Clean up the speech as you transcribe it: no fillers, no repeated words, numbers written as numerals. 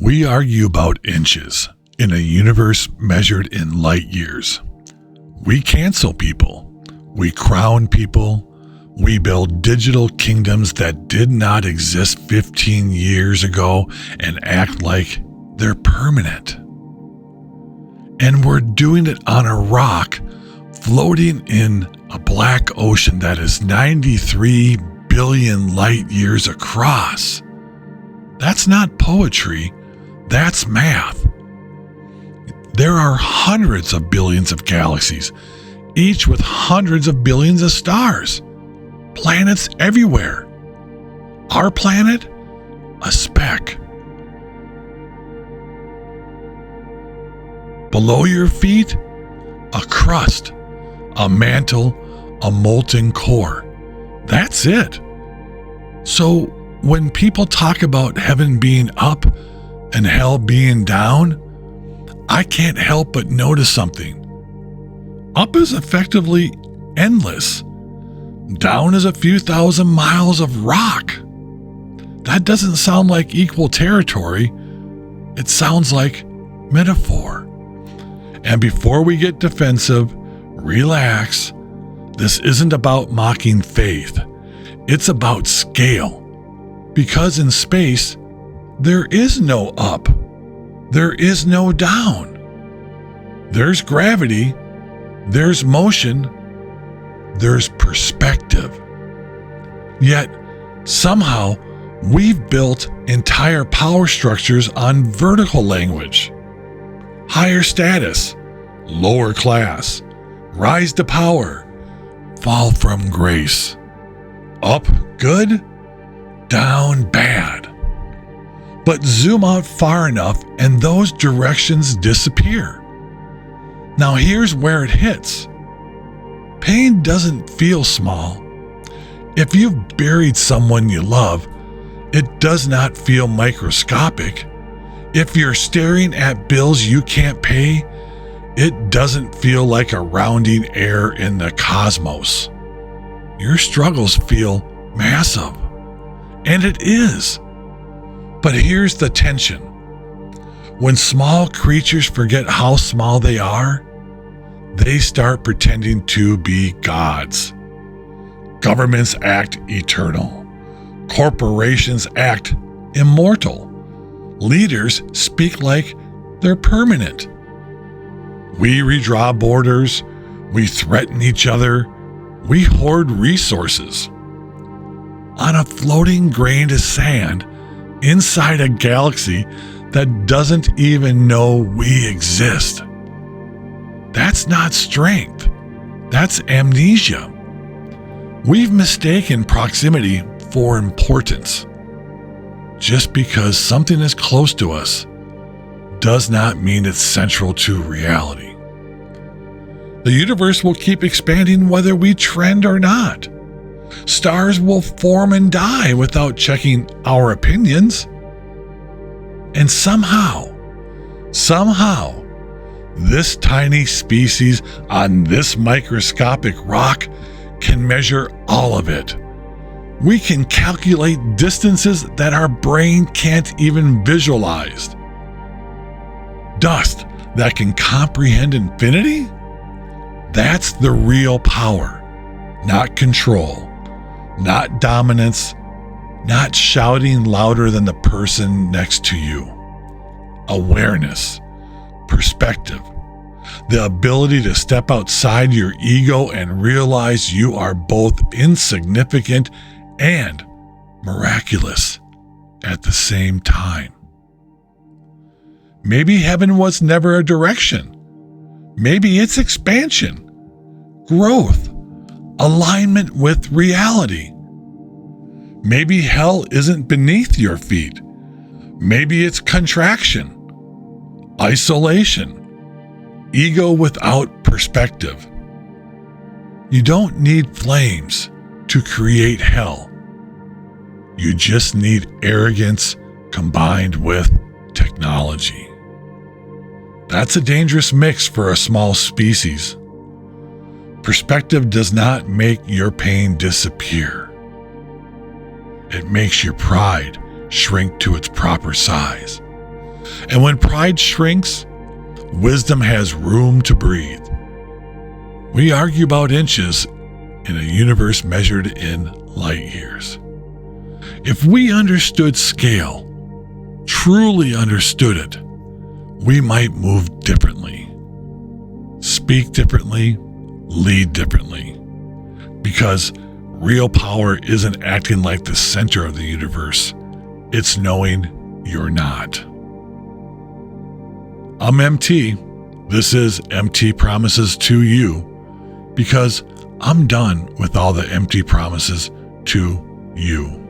We argue about inches in a universe measured in light years. We cancel people. We crown people. We build digital kingdoms that did not exist 15 years ago and act like they're permanent. And we're doing it on a rock floating in a black ocean that is 93 billion light years across. That's not poetry. That's math. There are hundreds of billions of galaxies, each with hundreds of billions of stars. Planets everywhere. Our planet, a speck. Below your feet, a crust, a mantle, a molten core. That's it. So when people talk about heaven being up and hell being down, I can't help but notice something. Up is effectively endless. Down is a few thousand miles of rock. That doesn't sound like equal territory. It sounds like metaphor. And before we get defensive, relax. This isn't about mocking faith. It's about scale. Because in space, there is no up. There is no down. There's gravity. There's motion. There's perspective. Yet, somehow, we've built entire power structures on vertical language. Higher status, lower class, rise to power, fall from grace. Up, good, down, bad. But zoom out far enough and those directions disappear. Now here's where it hits. Pain doesn't feel small. If you've buried someone you love, it does not feel microscopic. If you're staring at bills you can't pay, it doesn't feel like a rounding error in the cosmos. Your struggles feel massive. And it is. But here's the tension. When small creatures forget how small they are, they start pretending to be gods. Governments act eternal. Corporations act immortal. Leaders speak like they're permanent. We redraw borders. We threaten each other. We hoard resources. On a floating grain of sand inside a galaxy that doesn't even know we exist. That's not strength. That's amnesia. We've mistaken proximity for importance. Just because something is close to us does not mean it's central to reality. The universe will keep expanding whether we trend or not. Stars will form and die without checking our opinions. And somehow, this tiny species on this microscopic rock can measure all of it. We can calculate distances that our brain can't even visualize. Dust that can comprehend infinity? That's the real power, not control, not dominance, not shouting louder than the person next to you. Awareness, perspective, the ability to step outside your ego and realize you are both insignificant and miraculous at the same time. Maybe heaven was never a direction. Maybe it's expansion, growth, alignment with reality. Maybe hell isn't beneath your feet. Maybe it's contraction, isolation, ego without perspective. You don't need flames to create hell. You just need arrogance combined with technology. That's a dangerous mix for a small species. Perspective does not make your pain disappear. It makes your pride shrink to its proper size. And when pride shrinks, wisdom has room to breathe. We argue about inches in a universe measured in light years. If we understood scale, truly understood it, we might move differently, speak differently, lead differently. Because real power isn't acting like the center of the universe. It's knowing you're not. I'm MT. This is MT Promises to You, because I'm done with all the empty promises to you.